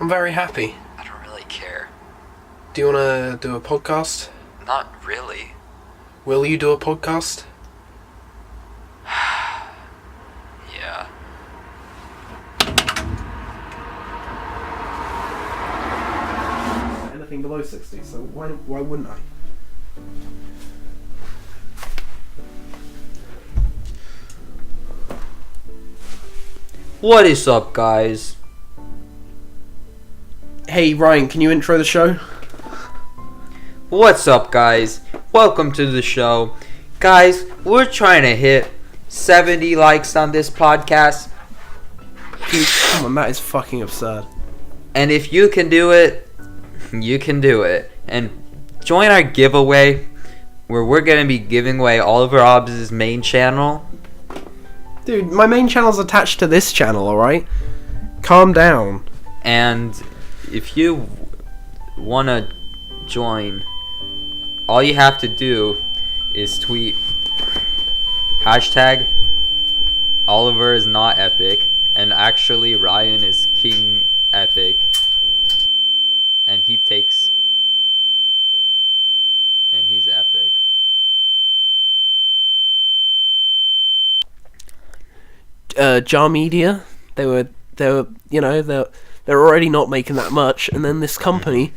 I'm very happy. I don't really care. Do you want to do a podcast? Not really. Will you do a podcast? Yeah. Anything below 60, so why wouldn't I? What is up, guys? Hey Ryan, can you intro the show? What's up, guys? Welcome to the show. Guys, we're trying to hit 70 likes on this podcast. Dude, come on, that is fucking absurd. And if you can do it, you can do it. And join our giveaway, where we're going to be giving away all of ROBZ's main channel. Dude, my main channel's attached to this channel, alright? Calm down. And if you want to join, all you have to do is tweet hashtag Oliver is not epic, and actually Ryan is King Epic, and he takes, and he's epic. Jar Media, they were they're already not making that much, and then this company,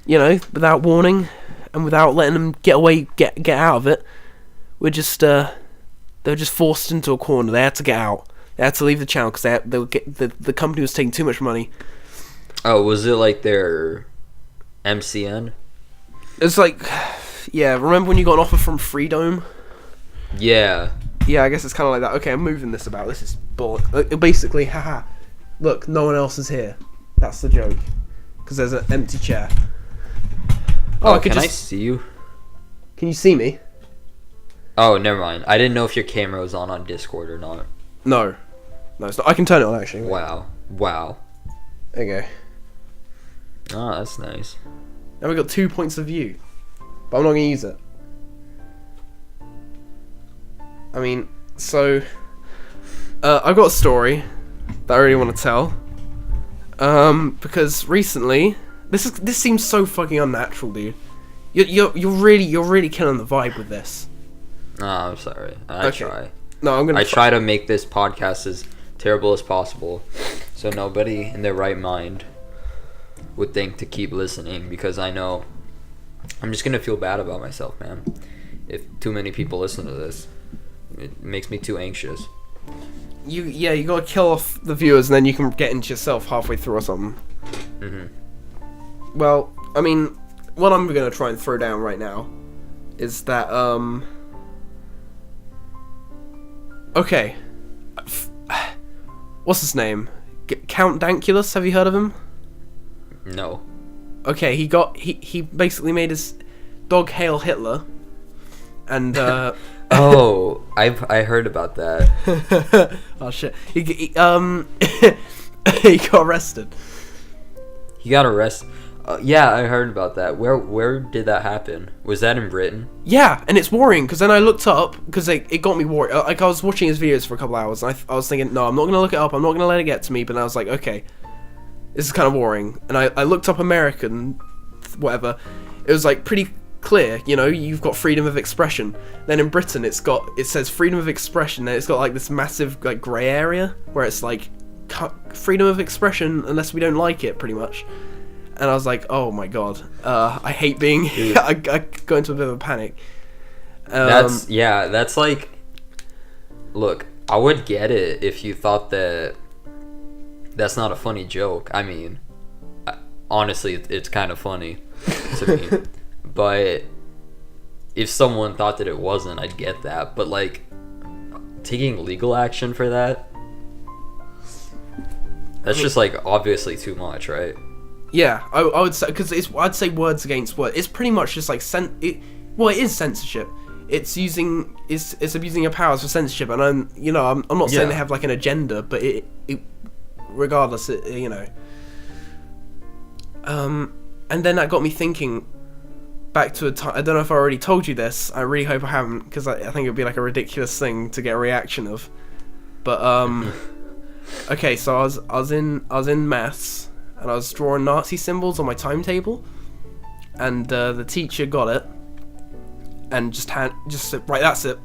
without warning and without letting them get out of it, they were just forced into a corner. They had to get out. They had to leave the channel because the company was taking too much money. Oh, was it like their MCN? It's like, yeah. Remember when you got an offer from Freedom? Yeah. Yeah, I guess it's kind of like that. Okay, I'm moving this about. This is bullshit. Basically, haha. Look, no one else is here. That's the joke. Because there's an empty chair. Oh, can I see you? Can you see me? Oh, never mind. I didn't know if your camera was on Discord or not. No, it's not. I can turn it on, actually. Wow. There you go. Oh, that's nice. Now we've got 2 points of view. But I'm not going to use it. I mean, so... I've got a story that I really want to tell. Because recently... This seems so fucking unnatural, dude. You're really killing the vibe with this. No, I'm sorry. I try. No, I'm gonna. I try to make this podcast as terrible as possible, so nobody in their right mind would think to keep listening, because I know I'm just gonna feel bad about myself, man. If too many people listen to this, it makes me too anxious. You gotta kill off the viewers, and then you can get into yourself halfway through or something. Well, I mean, what I'm gonna try and throw down right now is that okay, what's his name? Count Dankulus. Have you heard of him? No. Okay, he basically made his dog Hail Hitler, and Oh, I heard about that. Oh shit! He he got arrested. He got arrested. Yeah, I heard about that. Where did that happen? Was that in Britain? Yeah, and it's worrying, because then I looked up, because it got me worried. Like, I was watching his videos for a couple hours, and I was thinking, no, I'm not going to look it up, I'm not going to let it get to me, but then I was like, okay, this is kind of worrying. And I looked up American, whatever, it was like pretty clear, you've got freedom of expression. Then in Britain, it says freedom of expression, and it's got like this massive like grey area, where it's like, freedom of expression unless we don't like it, pretty much. And I was like, oh my god, I hate being... I go into a bit of a panic. That's like... Look, I would get it if you thought that that's not a funny joke. I mean, honestly, it's kind of funny to me. But if someone thought that it wasn't, I'd get that. But like, taking legal action for that? That's just like, obviously too much, right? Yeah, I would say, because I'd say words against words. It's pretty much just like it is censorship. It's abusing your powers for censorship, and I'm not saying they have like an agenda, but it regardless, and then that got me thinking back to a time. I don't know if I already told you this. I really hope I haven't, because I think it would be like a ridiculous thing to get a reaction of. But okay, so I was in maths, and I was drawing Nazi symbols on my timetable, and the teacher got it, and just said, right, that's it.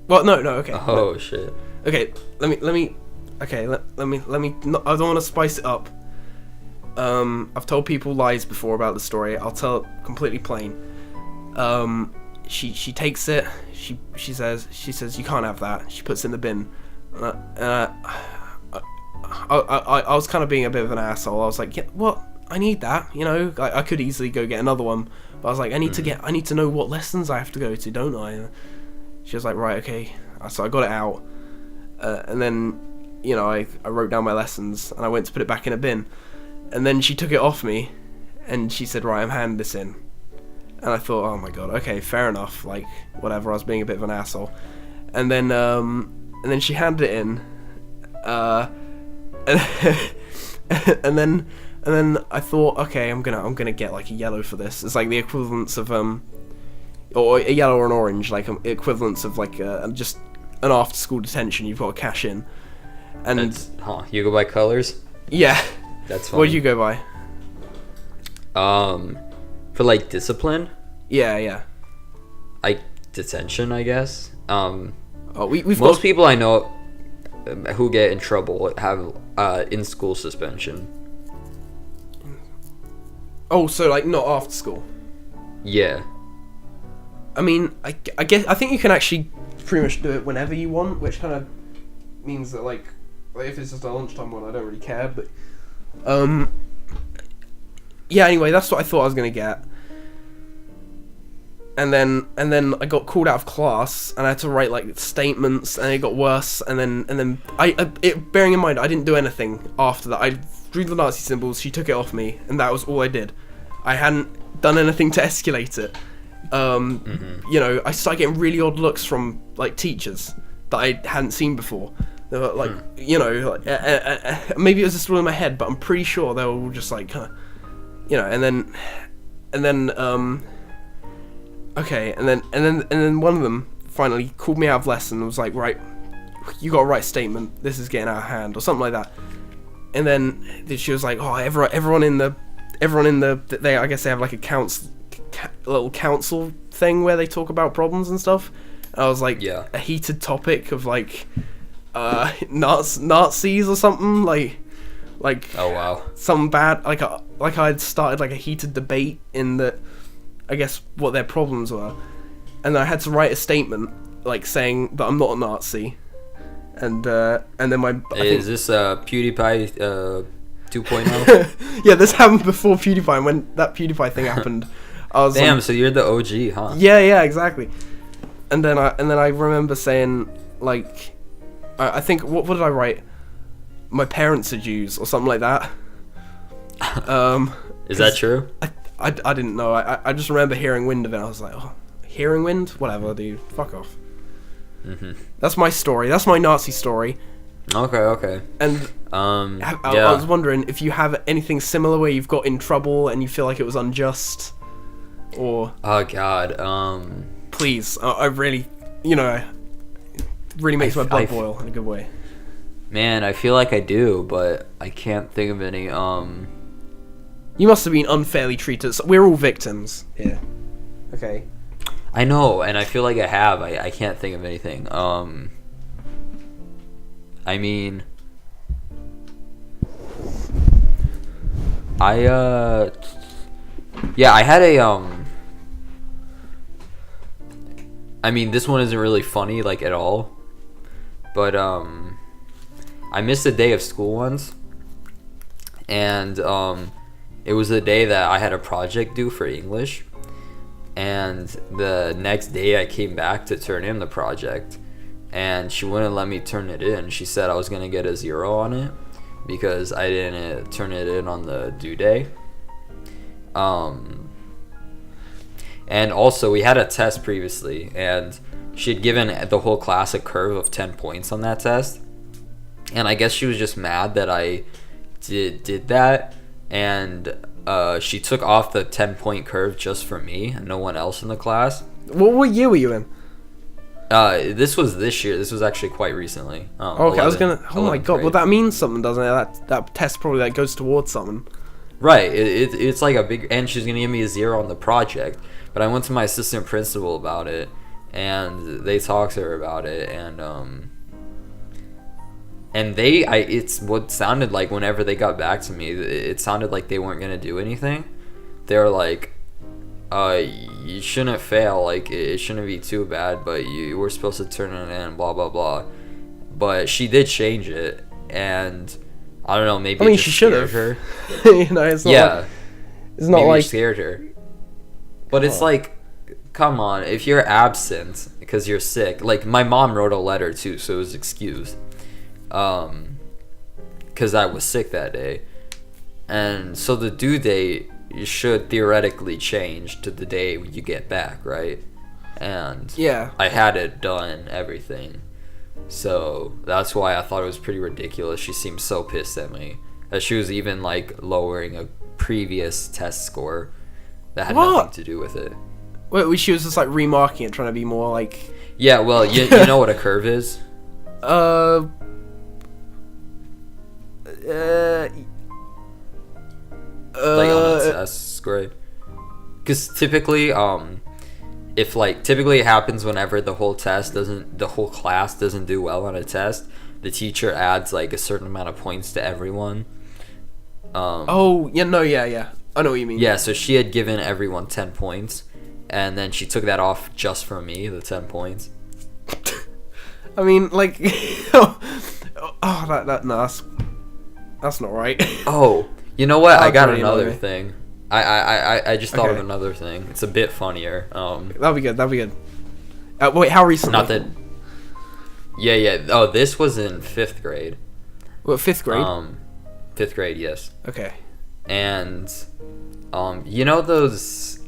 Well, no, okay. Oh shit. Okay, let me. Okay, let me. I don't want to spice it up. I've told people lies before about the story. I'll tell it completely plain. She takes it. She says you can't have that. She puts it in the bin. I was kind of being a bit of an asshole. I was like, yeah, what? I need that. You know, I could easily go get another one, but I was like, I need to know what lessons I have to go to, don't I? And she was like, right, okay. So I got it out, and then, you know, I wrote down my lessons, and I went to put it back in a bin, and then she took it off me, and she said, right, I'm handing this in. And I thought, oh my god, okay, fair enough, like, whatever, I was being a bit of an asshole. And then she handed it in, and then I thought, okay, I'm gonna get like a yellow for this. It's like the equivalence of or a yellow or an orange, like equivalence of like just an after school detention you've got to cash in. And you go by colors? Yeah. That's funny. What do you go by? For like discipline? Yeah. Like detention, I guess. We've most people I know who get in trouble have in school suspension. Oh, so like not after school? Yeah. I mean, I think you can actually pretty much do it whenever you want, which kind of means that like if it's just a lunchtime one, I don't really care. But yeah. Anyway, that's what I thought I was gonna get. And then I got called out of class, and I had to write like statements, and it got worse. And then bearing in mind I didn't do anything after that. I drew the Nazi symbols. She took it off me, and that was all I did. I hadn't done anything to escalate it. You know, I started getting really odd looks from like teachers that I hadn't seen before. They were like, you know, like, maybe it was just all in my head, but I'm pretty sure they were all just like, you know. And then okay, and then one of them finally called me out of lesson and was like, right, you got to write a statement. This is getting out of hand, or something like that. And then she was like, oh, everyone in the I guess they have like a little council thing where they talk about problems and stuff. And I was like, yeah, a heated topic of like Nazis or something, like oh wow, some bad, like I'd started like a heated debate in the, I guess, what their problems were, and I had to write a statement like saying that I'm not a Nazi, and then is this PewDiePie 2.0? Yeah, this happened before PewDiePie, and when that PewDiePie thing happened, I was damn. So you're the OG, huh? Yeah, exactly. And then I remember saying like, I think what did I write? My parents are Jews or something like that. Is that true? I didn't know. I just remember hearing wind of it. I was like, oh, hearing wind? Whatever, dude. Fuck off. Mm-hmm. That's my story. That's my Nazi story. Okay. And yeah. I was wondering if you have anything similar where you've got in trouble and you feel like it was unjust, or... Oh, God. Please. I really, you know, it really makes my blood boil in a good way. Man, I feel like I do, but I can't think of any, You must have been unfairly treated. We're all victims here. Okay. I know, and I feel like I have. I can't think of anything. I mean, I had a, I mean, this one isn't really funny, like, at all, but, I missed a day of school once, and, it was the day that I had a project due for English, and the next day I came back to turn in the project, and she wouldn't let me turn it in. She said I was going to get a 0 on it because I didn't turn it in on the due day. And also, we had a test previously, and she had given the whole class a curve of 10 points on that test, and I guess she was just mad that I did that, and she took off the 10-point curve just for me and no one else in the class. What year were you in? This was this year. This was actually quite recently. Okay, 11, I was gonna. Oh my god! Grade. Well, that means something, doesn't it? That test probably like goes towards something. Right. It's like a big, and she's gonna give me a 0 on the project. But I went to my assistant principal about it, and they talked to her about it, and it's what sounded like whenever they got back to me, it sounded like they weren't gonna do anything. They were like, you shouldn't fail, like it shouldn't be too bad, but you were supposed to turn it in, blah blah blah. But she did change it, and I don't know, maybe she should have. her. You know, it's not. Yeah, like, it's not maybe like it scared her. But it's like, come on, if you're absent because you're sick, like my mom wrote a letter too, so it was excused. Because I was sick that day, and so the due date should theoretically change to the day when you get back, right? And yeah, I had it done, everything, so that's why I thought it was pretty ridiculous. She seemed so pissed at me that she was even like lowering a previous test score that had nothing to do with it. Wait, she was just like remarking it, trying to be more like. Yeah, well, you know what a curve is? Like on a test grade, because typically typically it happens whenever the whole class doesn't do well on a test, the teacher adds like a certain amount of points to everyone. I know what you mean. Yeah, so she had given everyone 10 points, and then she took that off just for me, the 10 points. I mean, like, that's not right. Oh, you know what? I got really another annoying. thing. I just thought of another thing. It's a bit funnier. That'll be good. Wait, how recently? Not that. Yeah. Oh, this was in 5th grade. What, 5th grade? 5th grade, yes. Okay. And, you know those.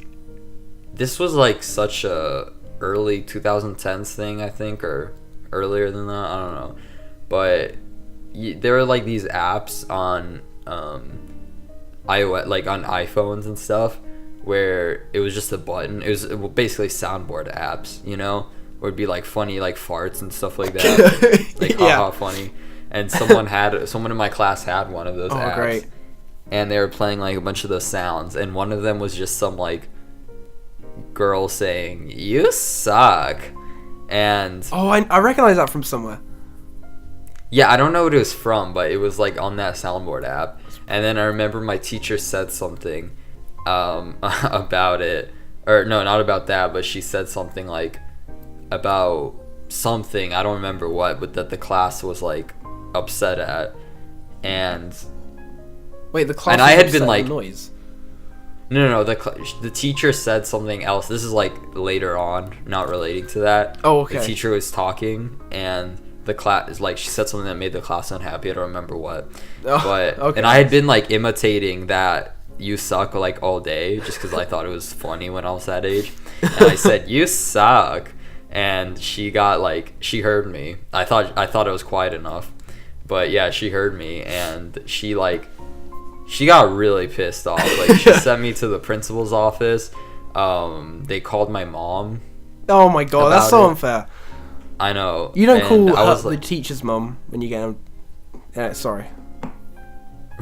This was like such a early 2010s thing, I think, or earlier than that. I don't know, but there were like these apps on iOS, like on iPhones and stuff, where it was just a button. It was basically soundboard apps, you know, where it'd be like funny like farts and stuff like that, like haha funny. And someone in my class had one of those apps. Great. And they were playing like a bunch of those sounds, and one of them was just some like girl saying "you suck," and I recognize that from somewhere. Yeah, I don't know what it was from, but it was like on that soundboard app. And then I remember my teacher said something about it, or no, not about that, but she said something like about something, I don't remember what, but that the class was like upset at. And wait, the class and was I had upset been like at noise. No, the teacher said something else. This is like later on, not relating to that. Oh, okay. The teacher was talking, and the class is like, she said something that made the class unhappy. I don't remember what. But okay. And I had been like imitating that "you suck" like all day, just because I thought it was funny when I was that age. And I said "you suck," and she got like, she heard me. I thought it was quiet enough, but yeah, she heard me, and she got really pissed off. Like, she sent me to the principal's office. They called my mom. Oh my god, that's so unfair. I know. You don't call the teacher's mom when you get him. Sorry.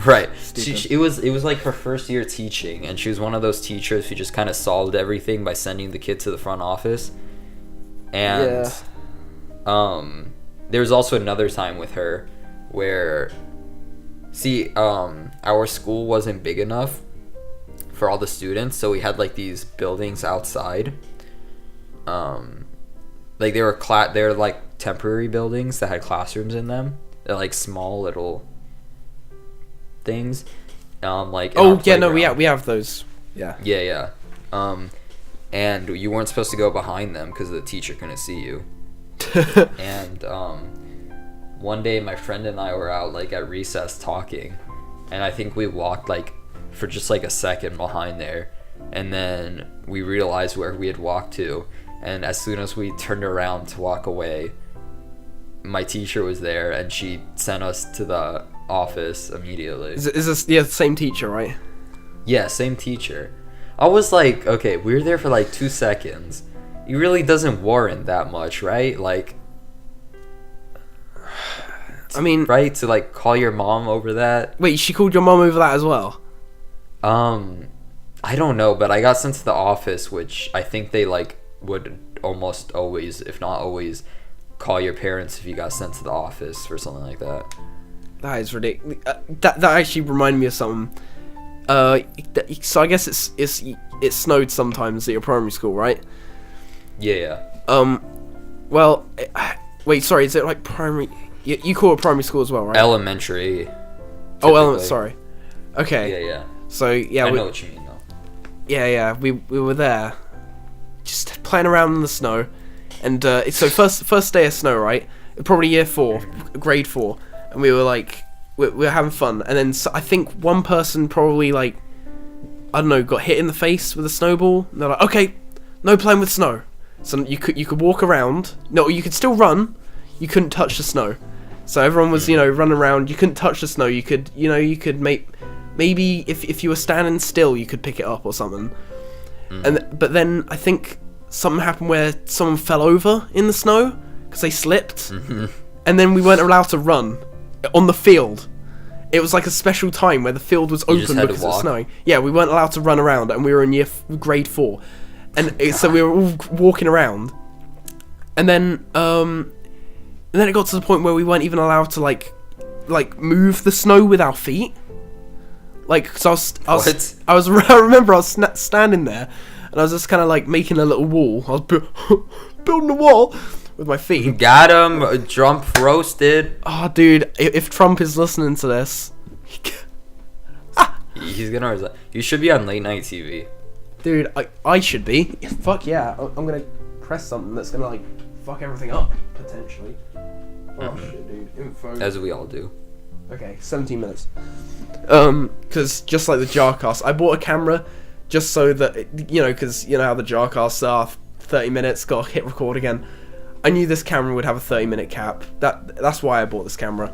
Right. It was like her first year teaching, and she was one of those teachers who just kind of solved everything by sending the kid to the front office. And there was also another time with her where, our school wasn't big enough for all the students, so we had like these buildings outside. Like they were like temporary buildings that had classrooms in them. They're like small little things. Like we have those. Yeah. Yeah. And you weren't supposed to go behind them because the teacher couldn't see you. And one day my friend and I were out like at recess talking, and I think we walked like for just like a second behind there, and then we realized where we had walked to, and as soon as we turned around to walk away, my teacher was there, and she sent us to the office immediately. Is this the same teacher, right? Yeah, same teacher. I was like, okay, we were there for like 2 seconds. It really doesn't warrant that much, right? Like, I mean, right, to like call your mom over that. Wait, she called your mom over that as well? I don't know, but I got sent to the office, which I think they like would almost always, if not always, call your parents if you got sent to the office for something like that. That is ridiculous. That actually reminded me of something. So I guess it snowed sometimes at your primary school, right? Yeah. Well, wait, sorry, is it like primary? You call it primary school as well, right? Elementary. Oh, elementary. Sorry. Okay. Yeah. So yeah, I know what you mean though. Yeah. We were there, just playing around in the snow, and so first day of snow, right? Probably year 4, grade 4, and we were like, we were having fun, and then I think one person probably like, I don't know, got hit in the face with a snowball. And they're like, okay, no playing with snow. So you could walk around. No, you could still run. You couldn't touch the snow. So everyone was, running around. You couldn't touch the snow. You could maybe if you were standing still, you could pick it up or something. But then I think something happened where someone fell over in the snow because they slipped, and then we weren't allowed to run on the field. It was like a special time where the field was open because it was snowing. Yeah, we weren't allowed to run around, and we were in grade 4, and so we were all walking around, and then it got to the point where we weren't even allowed to like move the snow with our feet. Like, cause I remember I was standing there, and I was just kind of like making a little wall. I was building a wall with my feet. Got him, Trump roasted. Oh, dude, if Trump is listening to this, he's gonna resign. You should be on late night TV. Dude, I should be. Fuck yeah, I'm gonna press something that's gonna like fuck everything up potentially. Oh shit, dude. Info. As we all do. Okay, 17 minutes. Because just like the Jarcast, I bought a camera just so that, because you know how the Jarcasts are, 30 minutes, gotta hit record again. I knew this camera would have a 30-minute cap. That's why I bought this camera.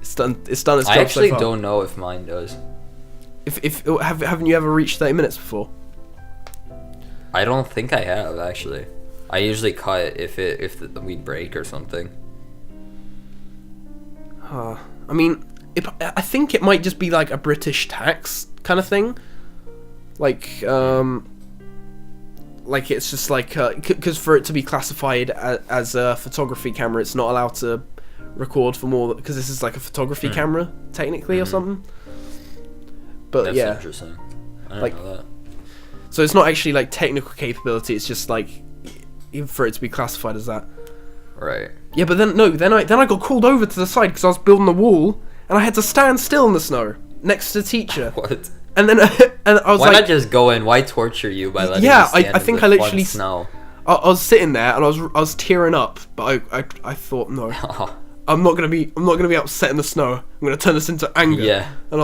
It's done its job so far. I actually don't know if mine does. Haven't you ever reached 30 minutes before? I don't think I have, actually. I usually cut if we'd break or something. I mean, I think it might just be like a British tax kind of thing. Like it's just like, because for it to be classified as a photography camera, it's not allowed to record for more, because this is like a photography camera, technically, or something. But that's yeah. Interesting. I didn't know that. So it's not actually like technical capability, it's just like, even for it to be classified as that. Right. Yeah, but then I got called over to the side because I was building the wall, and I had to stand still in the snow next to the teacher. What? And then and I was why like, not just go in? Why torture you by letting you stand I think in the I literally snow? I was sitting there and I was tearing up, but I thought no, I'm not gonna be upset in the snow. I'm gonna turn this into anger. Yeah. And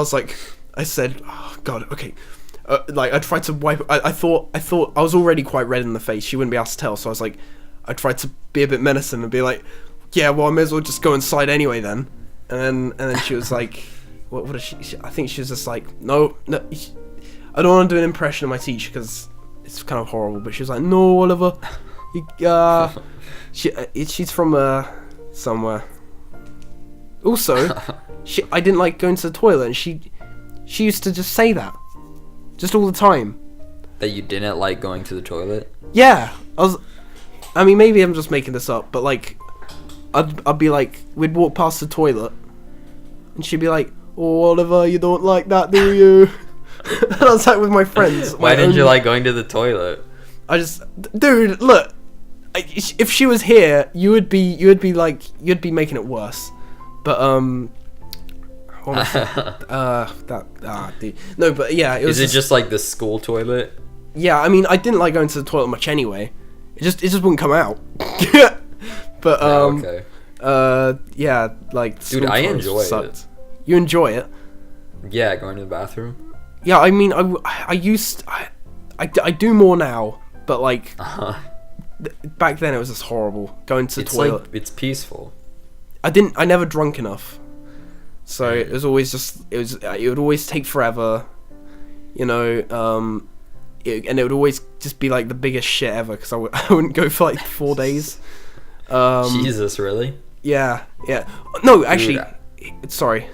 I said, oh god, okay. I tried to wipe. I thought I was already quite red in the face. She wouldn't be able to tell, so I was like, I tried to be a bit menacing and be like, yeah, well, I may as well just go inside anyway then. And then she was like, what is she? I think she was just like, no, I don't want to do an impression of my teacher because it's kind of horrible. But she was like, no, Oliver, she's from somewhere. Also, I didn't like going to the toilet, and she used to just say that, just all the time. That you didn't like going to the toilet? Yeah, I mean, maybe I'm just making this up, but like, I'd be like, we'd walk past the toilet, and she'd be like, oh, Oliver, you don't like that, do you? And I was like with my friends. Why didn't you like going to the toilet? Dude, look, if she was here, you'd be making it worse. But what was dude. No, but yeah, it was. Is it just like the school toilet? Yeah, I mean, I didn't like going to the toilet much anyway. It just wouldn't come out. But okay. Yeah, like, dude, I enjoy it. You enjoy it? Yeah, going to the bathroom. Yeah, I mean, I do more now, but like, back then it was just horrible going to the toilet. Like, it's peaceful. I never drunk enough, so it was always it would always take forever, and it would always just be like the biggest shit ever because I wouldn't go for like 4 days. Jesus, really? Yeah. No, actually, sorry,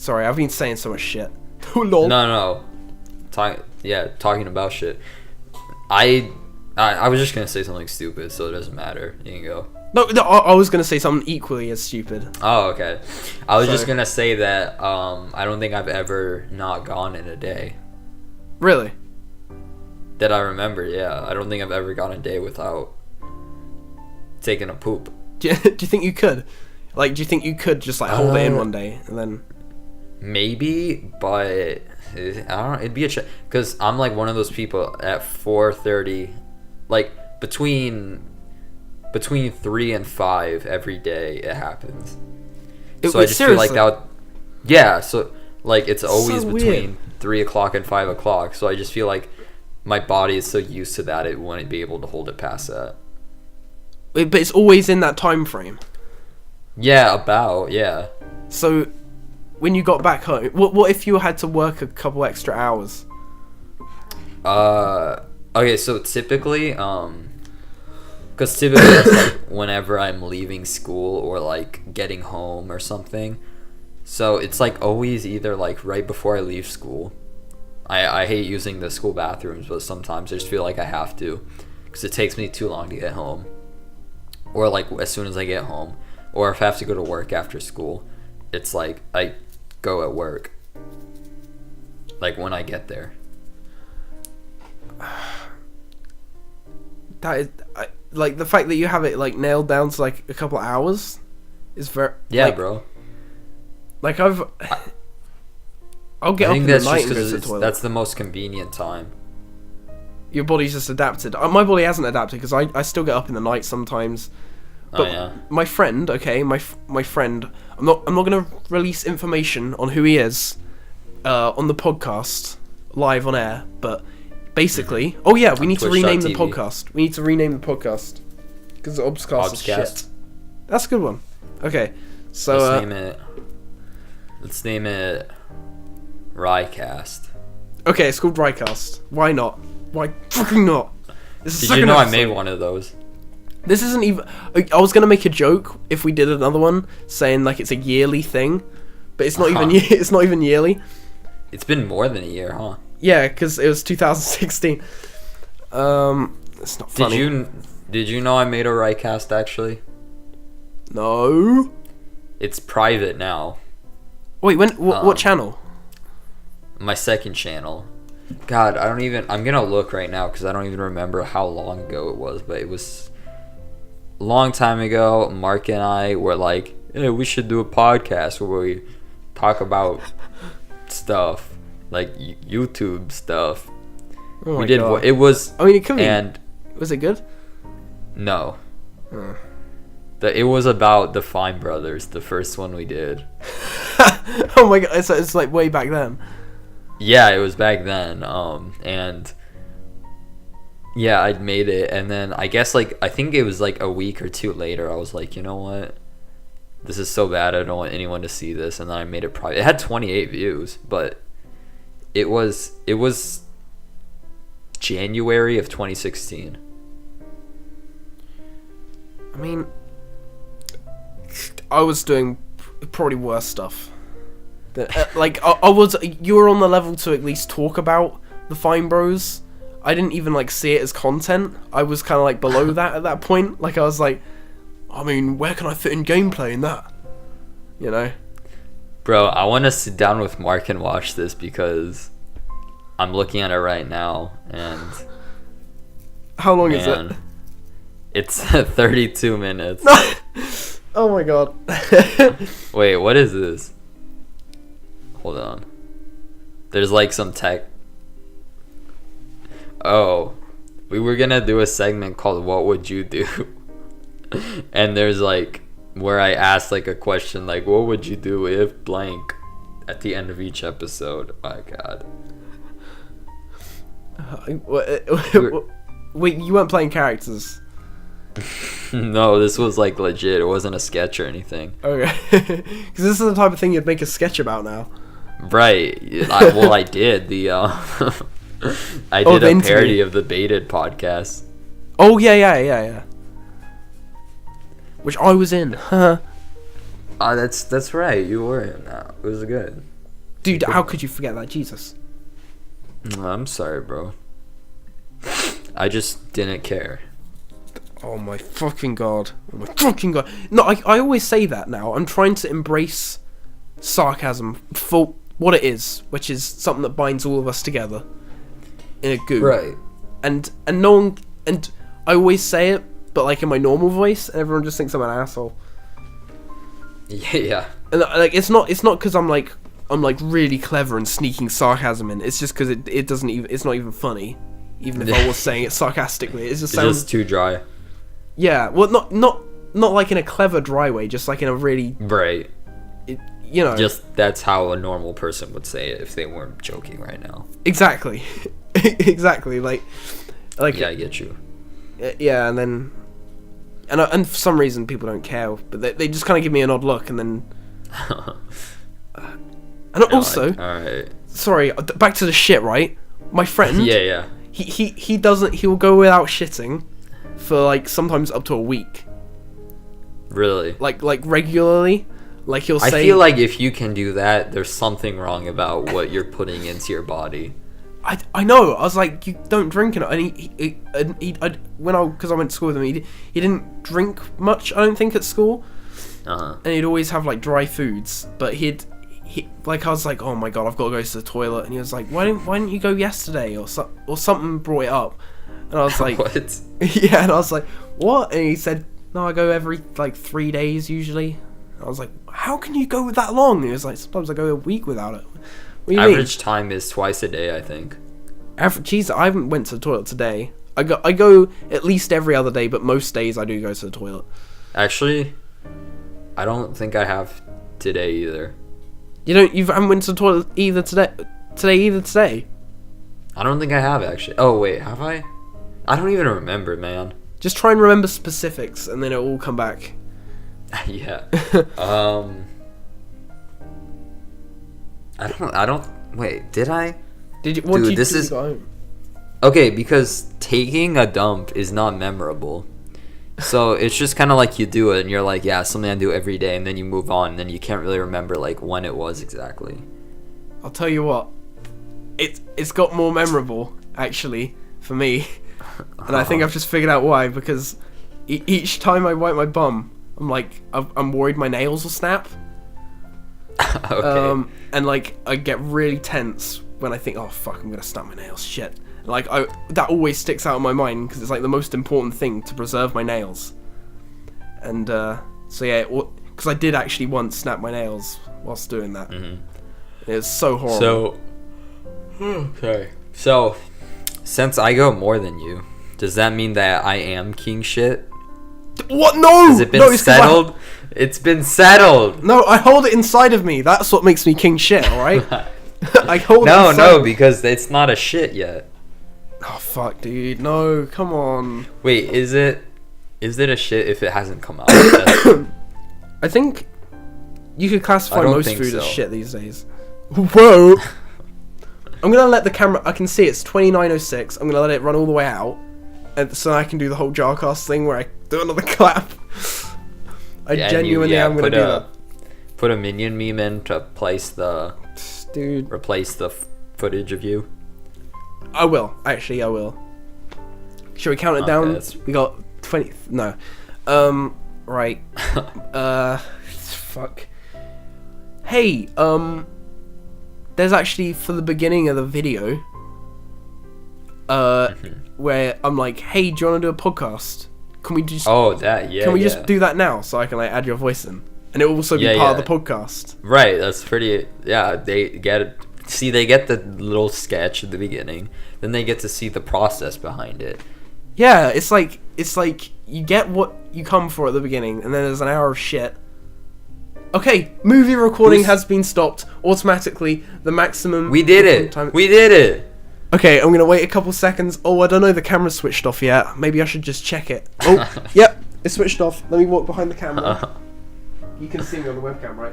I've been saying so much shit. Oh, lol. No. Talking about shit. I was just gonna say something stupid, so it doesn't matter. You can go. No, I was gonna say something equally as stupid. Oh, okay. I was just gonna say that I don't think I've ever not gone in a day. Really? That I remember, yeah. I don't think I've ever gone a day without taking a poop. Do you think you could? Like, do you think you could just like hold it in one day and then? Maybe, but I don't know. It'd be a because I'm like one of those people at 4:30, like between 3 and 5 every day it happens. So I just seriously? feel like that. Yeah, so like it's always So between weird. 3 o'clock and 5 o'clock. So I just feel like my body is so used to that it wouldn't be able to hold it past that. But it's always in that time frame. Yeah. So, when you got back home, what if you had to work a couple extra hours? Okay, so typically, because typically that's like whenever I'm leaving school or like getting home or something. So it's like always either like right before I leave school. I hate using the school bathrooms, but sometimes I just feel like I have to because it takes me too long to get home. Or like as soon as I get home. Or if I have to go to work after school, it's like I go at work. Like when I get there. That is, like the fact that you have it like nailed down to like a couple of hours is very Bro. Like I'll get I up think in that's the night just and go to the because toilet. that's the most convenient time. Your body's just adapted. My body hasn't adapted because I still get up in the night sometimes. But my friend, okay, my friend, I'm not gonna release information on who he is, on the podcast, live on air. But basically, oh yeah, we need to rename the podcast. We need to rename the podcast because the ROBZCAST is shit. That's a good one. Okay, so let's name it ROBZCAST. Okay, it's called ROBZCAST. Why not? Why fucking not? Did you know I made one of those? This isn't even. I was gonna make a joke if we did another one, saying like it's a yearly thing, but it's not even. It's not even yearly. It's been more than a year, huh? Yeah, because it was 2016. It's not funny. Did you know I made a ROBZCAST actually? No. It's private now. Wait, when? What channel? My second channel. God, I'm gonna look right now because I don't even remember how long ago it was, but it was a long time ago. Mark and I were like, hey, we should do a podcast where we talk about stuff, like YouTube stuff. Oh my we did. God. It was. I mean, it could be. And was it good? no. It was about the Fine Brothers, the first one we did. Oh my God! It's like way back then. Yeah, it was back then. And yeah, I'd made it, and then I guess like I think it was like a week or two later, I was like, you know what? This is so bad. I don't want anyone to see this, and then I made it private. It had 28 views, but it was January of 2016. I mean, I was doing probably worse stuff. Like you were on the level to at least talk about the Fine Bros. I didn't even like see it as content. I was kind of like below that at that point. Like I was like, I mean, where can I fit in gameplay in that? You know? Bro, I want to sit down with Mark and watch this because I'm looking at it right now, and how long is it? It's 32 minutes. Oh my God. Wait, what is this? Hold on. There's like some tech. Oh, we were gonna do a segment called "What Would You Do?" And there's like where I asked like a question like, "What would you do if blank?" at the end of each episode. Oh my God. Wait, you weren't playing characters? No, this was like legit. It wasn't a sketch or anything. Okay, because this is the type of thing you'd make a sketch about now. Right. I did the. I did a parody of the Baited podcast. Oh yeah. Which I was in. That's right. You were in that. It was good. Dude, how could you forget that? Jesus. I'm sorry, bro. I just didn't care. Oh my fucking god. Oh my fucking god. No, I always say that now. I'm trying to embrace sarcasm for what it is, which is something that binds all of us together in a goo. Right. And no one, and I always say it, but like in my normal voice, and everyone just thinks I'm an asshole. Yeah. And like it's not because I'm like really clever and sneaking sarcasm in. It's just because it doesn't even, it's not even funny, even if I was saying it sarcastically. It just sounds just too dry. Yeah, well, not like in a clever dry way, just like in a really Right. You know. Just that's how a normal person would say it if they weren't joking right now. Exactly. Exactly. Like. Yeah, I get you. Yeah, and then. And for some reason people don't care, but they just kind of give me an odd look, and then. And also. Alright. Sorry, back to the shit, right? My friend. Yeah. He doesn't. He will go without shitting for like sometimes up to a week. Really? Like regularly. Like he'll say. I feel like if you can do that, there's something wrong about what you're putting into your body. I know. I was like, you don't drink enough. And because I went to school with him, he didn't drink much. I don't think at school. And he'd always have like dry foods. But he like I was like, oh my god, I've got to go to the toilet. And he was like, why didn't you go yesterday or something brought it up. And I was like, what? Yeah. And I was like, what? And he said, no, I go every like 3 days usually. And I was like, how can you go that long? And he was like, sometimes I go a week without it. What do you Average mean? time is twice a day, I think. Jeez, I haven't went to the toilet today. I go at least every other day, but most days I do go to the toilet. Actually, I don't think I have today either. You haven't went to the toilet either today? I don't think I have actually. Oh wait, have I? I don't even remember, man. Just try and remember specifics, and then it'll all come back. Yeah. I don't. Wait, did I? Did you? What Dude, did you this do is to go home? okay because taking a dump is not memorable. So it's just kind of like you do it, and you're like, yeah, something I do every day, and then you move on, and then you can't really remember like when it was exactly. I'll tell you what. It's got more memorable actually for me, and I think I've just figured out why. Because each time I wipe my bum, I'm like, I'm worried my nails will snap. Okay. And like I get really tense when I think, oh fuck, I'm gonna snap my nails. Shit. Like that always sticks out in my mind because it's like the most important thing to preserve my nails. And so yeah, because I did actually once snap my nails whilst doing that. Mm-hmm. It was so horrible. Okay. So, since I go more than you, does that mean that I am king shit? What? No. Has it been no, it's 'cause settled? It's been settled. No, I hold it inside of me. That's what makes me king shit. All right. I hold it inside No, of me. because it's not a shit yet. Oh fuck, dude! No, come on. Wait, is it a shit if it hasn't come out? I think you could classify I don't most think food so. as shit these days. Whoa! I'm gonna let the camera. I can see it's 29:06. I'm gonna let it run all the way out, and so I can do the whole Jarcast thing where I do another clap. I genuinely am gonna do that. Put a minion meme in to replace the footage of you. I will. Actually, I will. Shall we count it down? That's... We got 20. No. Right. Fuck. Hey, there's actually, for the beginning of the video, where I'm like, hey, do you want to do a podcast? Can we just... Oh, that, yeah, Can we just do that now so I can, like, add your voice in? And it will also be part of the podcast. Right, that's pretty... Yeah, they get it. See, they get the little sketch at the beginning, then they get to see the process behind it. Yeah, it's like you get what you come for at the beginning, and then there's an hour of shit. Okay, movie recording has been stopped automatically. The maximum. We did it. Time. We did it. Okay, I'm gonna wait a couple seconds. Oh, I don't know. The camera's switched off yet. Maybe I should just check it. Oh, yep, it's switched off. Let me walk behind the camera. You can see me on the webcam, right?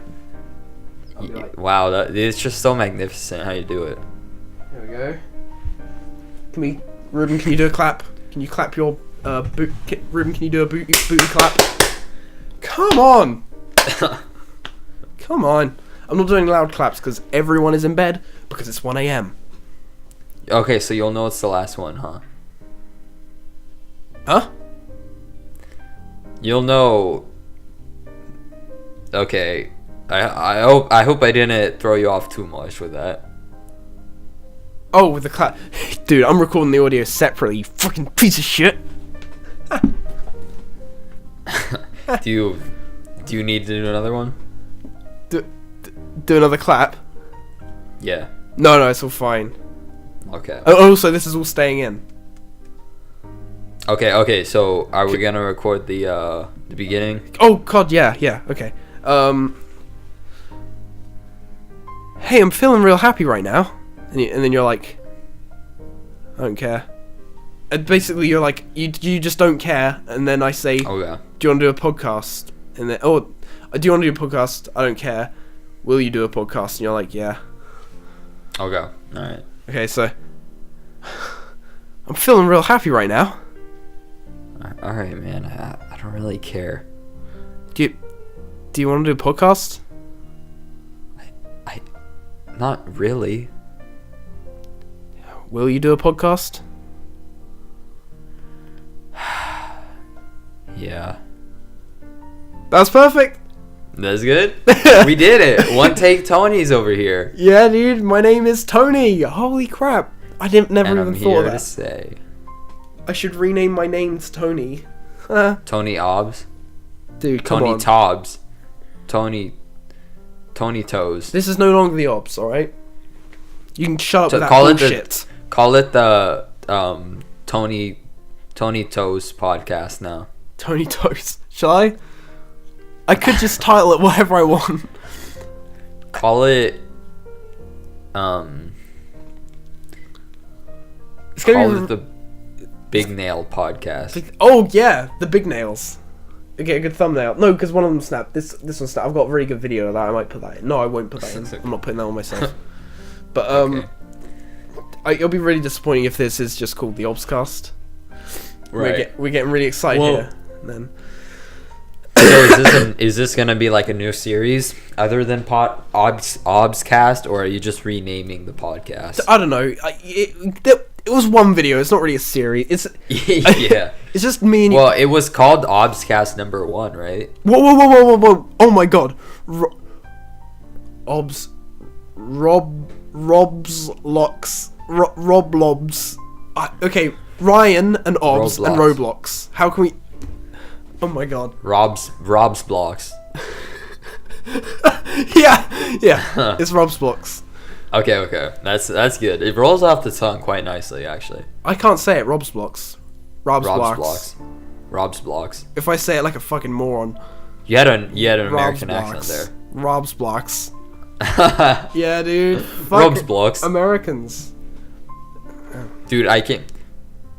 Like, wow, it's just so magnificent how you do it. There we go. Ruben, can you do a clap? Can you clap your Ruben, can you do a booty clap? Come on! Come on. I'm not doing loud claps because everyone is in bed because it's 1 a.m. Okay, so you'll know it's the last one, huh? Huh? You'll know. Okay, I hope I didn't throw you off too much with that. Oh, with the clap. Dude, I'm recording the audio separately, you fucking piece of shit. Do you need to do another one? Do another clap? Yeah. No, it's all fine. Okay. Oh, also, this is all staying in. Okay, so are we gonna record the beginning? Oh, God, yeah, okay. Hey, I'm feeling real happy right now. And then you're like, I don't care. And basically, you're like, you just don't care. And then I say, Oh yeah. do you want to do a podcast? And then, do you want to do a podcast? I don't care. Will you do a podcast? And you're like, yeah. Okay. Alright. Okay, so I'm feeling real happy right now. Alright, man. I don't really care. Do you want to do a podcast? I not really. Will you do a podcast? Yeah. That's perfect. That's good. We did it. One take Tony's over here. Yeah, dude. My name is Tony. Holy crap! I never And even I'm thought here of to that. say I should rename my name to Tony. Tony Obbs. Dude, come Tony on. Tobbs. Tony Toes. This is no longer the Obs, all right? You can shut up So with that call it bullshit. Call it the Tony Toes podcast now. Tony Toast. Shall I? I could just title it whatever I want. Call it It's gonna call be it the Big Nail podcast. Oh yeah, the big nails. Get a good thumbnail. No, because one of them snapped. This one snapped. I've got a very good video of that. I might put that in. No, I won't put that in. I'm not putting that on myself. But Okay. It'll be really disappointing if this is just called the ROBZCAST. Right. We're getting really excited Well- here. And then So is this gonna be like a new series other than ROBZCAST, or are you just renaming the podcast? I don't know. It was one video. It's not really a series. It's Yeah. It's just me and you. Well, it was called ROBZCAST number 1, right? Whoa! Oh my god. Roblobs. Okay, Ryan and Obs and Roblox. How can we? Oh my god. Rob's Blocks. Yeah. It's Roblox. Okay. That's good. It rolls off the tongue quite nicely, actually. I can't say it. Roblox. Rob's. If I say it like a fucking moron. You had an American accent there. Roblox. Yeah, dude. Roblox. Americans. Dude, I can't.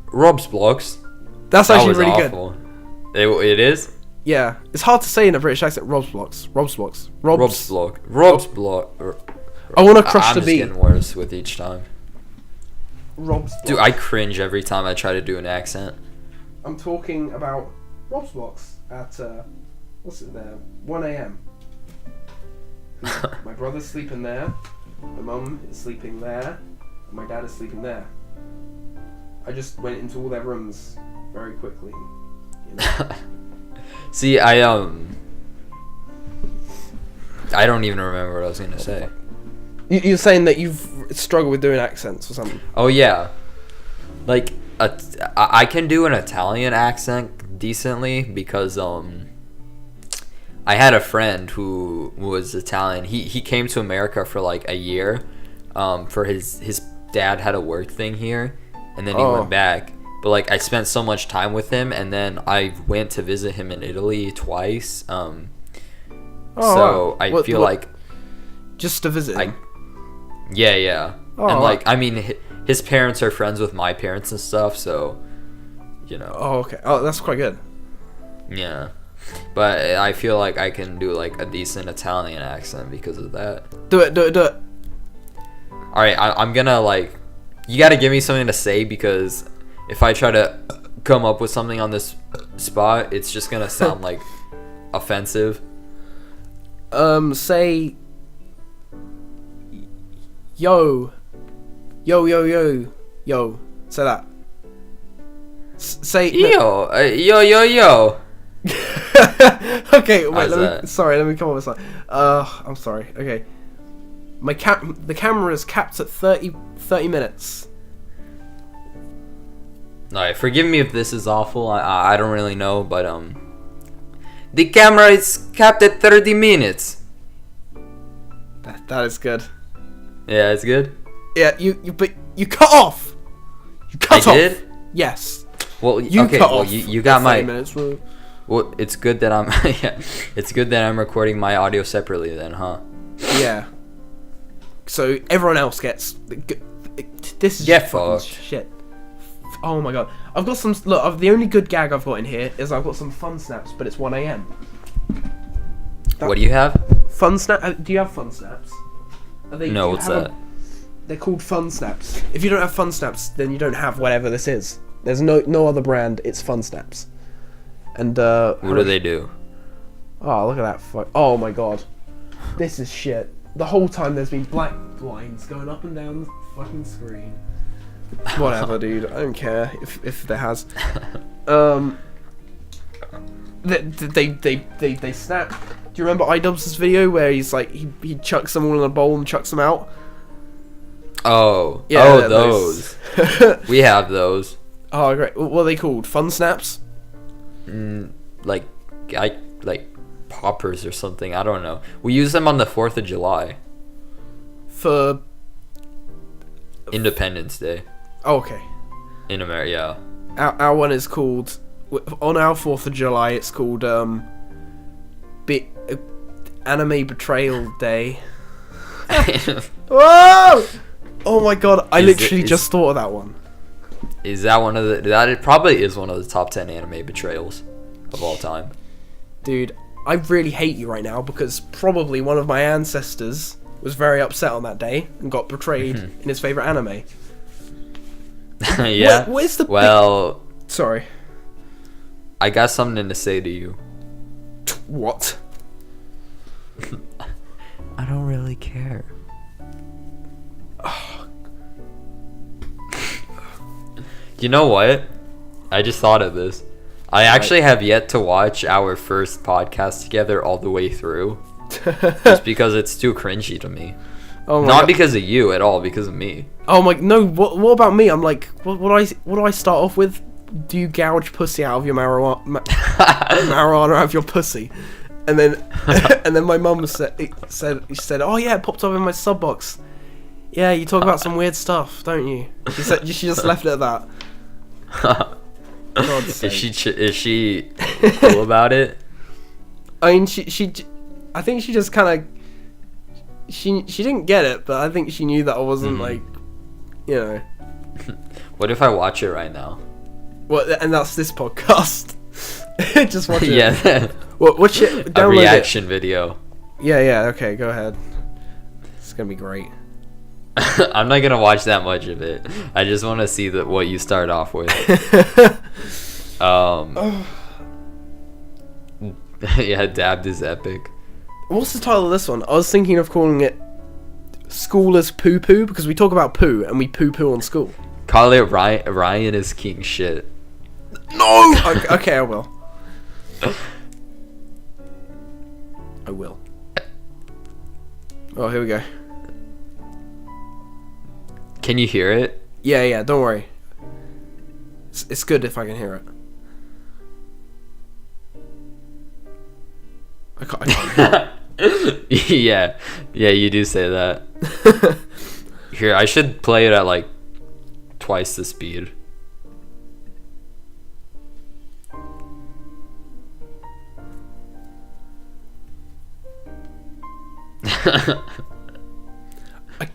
Roblox. That's That actually was really awful. It is? Yeah, it's hard to say in a British accent. Roblox. Roblox. I want to crush I'm the just beat. getting worse with each time. Roblox. Dude, I cringe every time I try to do an accent. I'm talking about Roblox at what's it there? 1 a.m. My brother's sleeping there. My mum is sleeping there. And my dad is sleeping there. I just went into all their rooms very quickly. You know? See, I don't even remember what I was gonna say. You're saying that you've struggled with doing accents or something? Oh yeah, like I can do an Italian accent decently because I had a friend who was Italian. He came to America for like a year, for his dad had a work thing here, and then he went back. But like I spent so much time with him, and then I went to visit him in Italy twice. So I feel like just to visit him. Yeah. Oh, and like I mean his parents are friends with my parents and stuff, so you know. Oh, okay. Oh, that's quite good. Yeah. But I feel like I can do like a decent Italian accent because of that. Do it. Alright, I'm gonna like... You gotta give me something to say because if I try to come up with something on this spot, it's just gonna sound like offensive. Say Yo. Yo, yo, yo. Yo. Say that. Say... Yo. Yo, yo, yo. Okay, wait, How's that? Sorry, let me come up with something. I'm sorry. Okay. The camera is capped at 30 minutes. Alright, forgive me if this is awful. I don't really know, but the camera is capped at 30 minutes. That is good. Yeah, it's good. Yeah, but you cut off. You cut I off. did? Yes. Well, You okay, cut well, off. you got 30 my. minutes. Well, it's good that I'm. Yeah, it's good that I'm recording my audio separately, then, huh? Yeah. So everyone else gets. This is Get fucking fucked. shit. Oh my god. I've got some. Look, the only good gag I've got in here is I've got some fun snaps, but it's 1 a.m. What do you have? Fun snap? Do you have fun snaps? Do No, you what's have that? They're called fun snaps. If you don't have fun snaps, then you don't have whatever this is. There's no other brand. It's fun snaps. And What do they do? Oh, look at that fuck. Oh my god. This is shit. The whole time there's been black lines going up and down the fucking screen. Whatever, dude. I don't care if there has. They snap. Do you remember iDubbbz's video where he's like he chucks them all in a bowl and chucks them out? Oh, Yeah, oh, those. We have those. Oh, great. What are they called? Fun snaps? Like poppers or something. I don't know. We use them on the 4th of July, For Independence Day, oh, okay. in America. Yeah. Our one is called on our 4th of July. It's called Anime Betrayal Day. Whoa! Oh my god! I literally just thought of that one. Is that one of the? That it probably is one of the top 10 anime betrayals of all time. Dude, I really hate you right now because probably one of my ancestors was very upset on that day and got betrayed in his favorite anime. Yeah. Where's the well? Sorry. I got something to say to you. What? I don't really care. You know what? I just thought of this. I actually have yet to watch our first podcast together all the way through. Just because it's too cringy to me. Oh my Not god. because of you at all, because of me. Oh my no! What about me? I'm like, what do I start off with? Do you gouge pussy out of your marijuana out of your pussy? And then and then my mum said, oh yeah, it popped up in my sub box. Yeah, you talk about some weird stuff, don't you? She just left it at that. God's sake. Is she cool about it? I mean, I think she just kind of she didn't get it, but I think she knew that I wasn't like, you know. What if I watch it right now? Well, and that's this podcast. Just watch it. Yeah. Watch it. A Download reaction video. Yeah. Okay, go ahead. It's gonna be great. I'm not gonna watch that much of it. I just want to see what you start off with. Yeah, dabbed is epic. What's the title of this one? I was thinking of calling it "School is Poo Poo" because we talk about poo and we poo poo on school. Call it Ryan is king shit. No. Okay, I will. I will. Oh, here we go. Can you hear it? Yeah. Don't worry. It's good if I can hear it. I can't hear it. Yeah, you do say that. Here, I should play it at like twice the speed.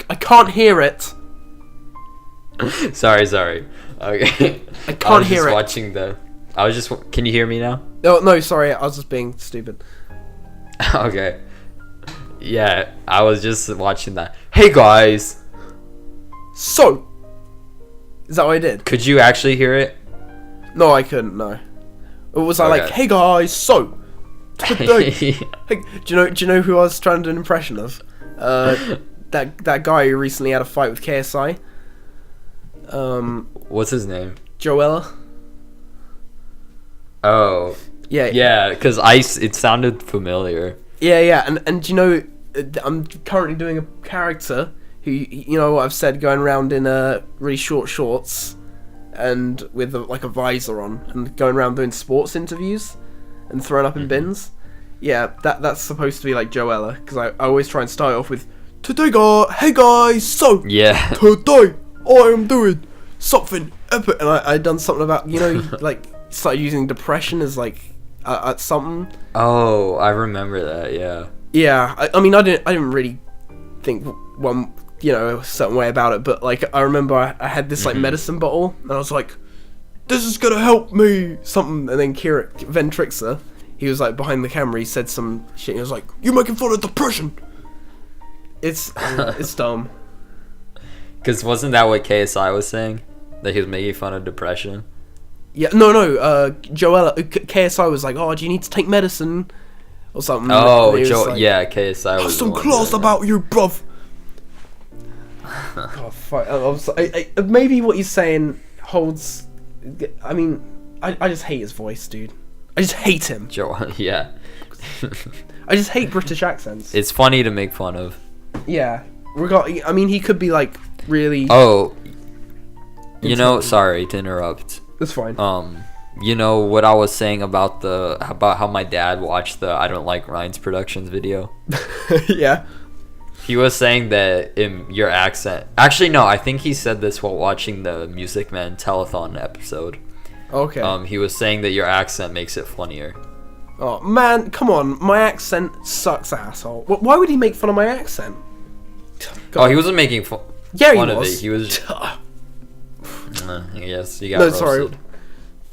I can't hear it. Sorry. Okay. I can't hear it. I was just. Can you hear me now? No, sorry. I was just being stupid. Okay. Yeah, I was just watching that. Hey guys, So, is that what I did? could you actually hear it? No, I couldn't. No. It was like, Okay. hey guys. So, today. Hey, do you know who I was trying to do an impression of? that guy who recently had a fight with KSI. What's his name? Joella. Oh. Yeah, because it sounded familiar. Yeah, and you know, I'm currently doing a character who, you know what I've said, going around in really short shorts and with like a visor on and going around doing sports interviews and throwing up in bins. Yeah, that's supposed to be like Joella, because I always try and start off with, hey guys, so Yeah. today I am doing something epic, and I done something about, you know, like started using depression as like something. Oh, I remember that. Yeah. Yeah, I mean, I didn't really think one, you know, a certain way about it, but like I remember I had this like medicine bottle, and I was like, this is gonna help me something, and then Ventrixer, he was like behind the camera, he said some shit, he was like, you're making fun of depression. It's dumb. Because wasn't that what KSI was saying? That he was making fun of depression? Yeah, no, Joella, KSI was like, oh, do you need to take medicine? Or something. Oh, like, yeah, KSI was have some class about you, bruv. Oh, fuck. Maybe what he's saying holds... I mean, I just hate his voice, dude. I just hate him. Yeah. I just hate British accents. It's funny to make fun of. Yeah. I mean, he could be, like, really... Oh, you know, sorry to interrupt. That's fine. You know what I was saying about how my dad watched the I Don't Like Ryan's Productions video? Yeah. He was saying that in your accent... Actually, no, I think he said this while watching the Music Man telethon episode. Okay. He was saying that your accent makes it funnier. Oh, man, come on. My accent sucks, asshole. Why would he make fun of my accent? God. Oh, he wasn't making fun of it. He was... Yes, you got roasted. Sorry.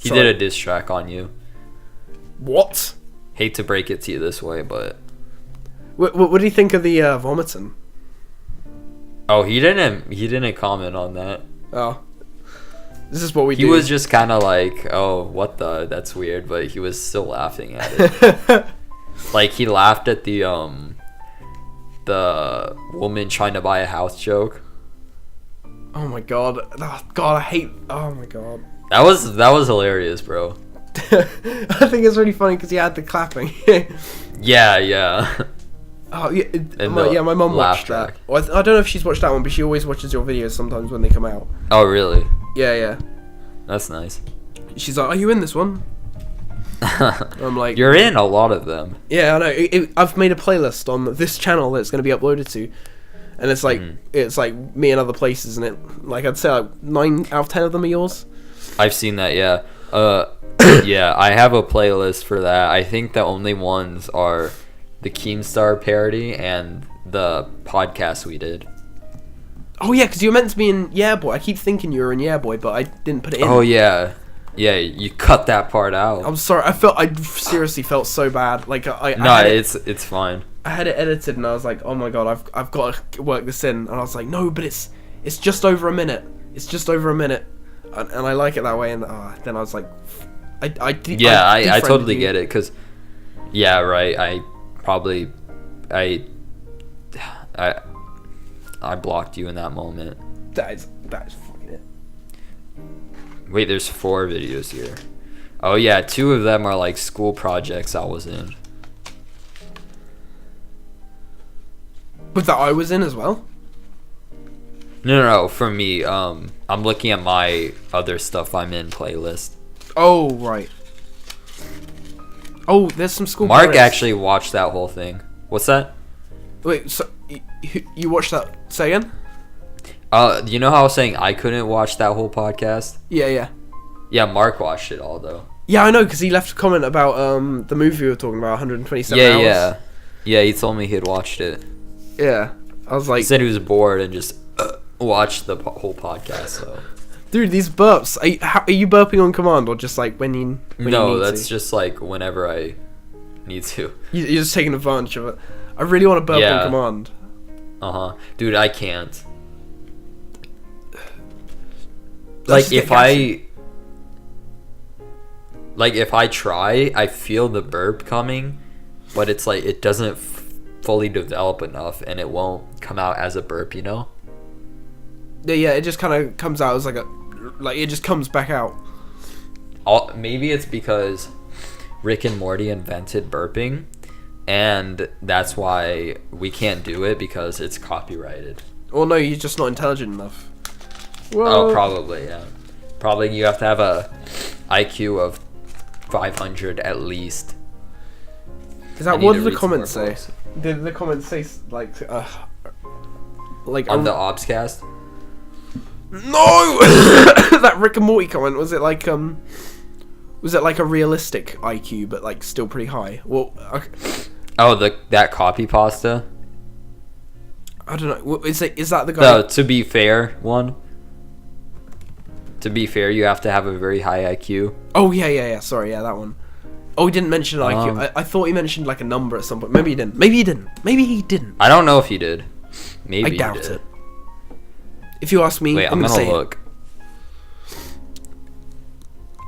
He did a diss track on you. What? Hate to break it to you this way, but... What do you think of the vomiting? Oh, he didn't comment on that. Oh. This is what we do. He was just kind of like, oh, what the... That's weird, but he was still laughing at it. Like, he laughed at the woman trying to buy a house joke. Oh my god. Oh, god, I hate... Oh my god. That was hilarious, bro. I think it's really funny because he had the clapping. Yeah. Oh yeah, my mum watched that. Well, I don't know if she's watched that one, but she always watches your videos sometimes when they come out. Oh really? Yeah. That's nice. She's like, "Are you in this one?" I'm like, "You're in a lot of them." Yeah, I know. I've made a playlist on this channel that's going to be uploaded to, and it's like me and other places, and it like I'd say like 9 out of 10 of them are yours. I've seen that. Yeah. Yeah, I have a playlist for that. I think the only ones are the Keemstar parody and the podcast we did. Oh yeah, because you were meant to be in Yeah Boy. I keep thinking you were in Yeah Boy, but I didn't put it in. Oh yeah, you cut that part out. I'm sorry. I seriously felt so bad. Like it's fine. I had it edited and I was like, oh my god, I've got to work this in, and I was like, no, but it's just over a minute. It's just over a minute, and I like it that way. And then I was like, I totally get it, because yeah, right. I blocked you in that moment. That is fucking it. Wait, there's 4 videos here. Oh yeah, 2 of them are like school projects I was in. But that I was in as well? No, for me. I'm looking at my other stuff I'm in playlist. Oh, right. Oh, there's some school Mark actually watched that whole thing. What's that? Wait, so you watched that? Say again? You know how I was saying I couldn't watch that whole podcast? Yeah. Yeah, Mark watched it all, though. Yeah, I know, because he left a comment about the movie we were talking about, 127 hours. Yeah, he told me he had watched it. Yeah, I was like... He said he was bored and just watched the whole podcast, so... Dude, these burps, are you burping on command, or just like when you need that's to? just like whenever I need to. You're just taking advantage of it. I really want to burp on command. Dude, I can't. Like if I try, I feel the burp coming, but it's like it doesn't fully develop enough, and it won't come out as a burp, you know? Yeah, it just kind of comes out as like it just comes back out. Maybe it's because Rick and Morty invented burping, and that's why we can't do it because it's copyrighted. Or no, you're just not intelligent enough. Well, probably, yeah. Probably you have to have a IQ of 500 at least. Is that what did the comments say? Did the comments say like on the ROBZCAST? No! That Rick and Morty comment, was it like a realistic IQ but like still pretty high? Well, okay. Oh, that copy pasta? I don't know. Is that the guy? No, to be fair one. To be fair, you have to have a very high IQ. Oh yeah. Sorry, yeah, that one. Oh, he didn't mention IQ. I thought he mentioned like a number at some point. Maybe he didn't. Maybe he didn't. I don't know if he did. Maybe I doubt it. If you ask me, wait, I'm gonna look.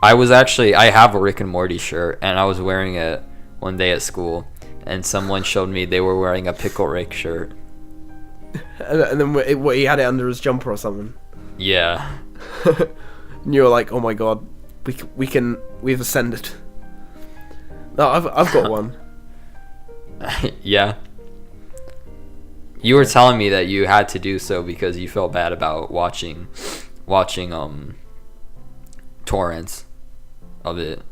I have a Rick and Morty shirt, and I was wearing it one day at school, and someone showed me they were wearing a Pickle Rick shirt. And then he had it under his jumper or something. Yeah. And you were like, oh my god, we've ascended. No, I've got one. Yeah. You were telling me that you had to do so because you felt bad about watching torrents of it.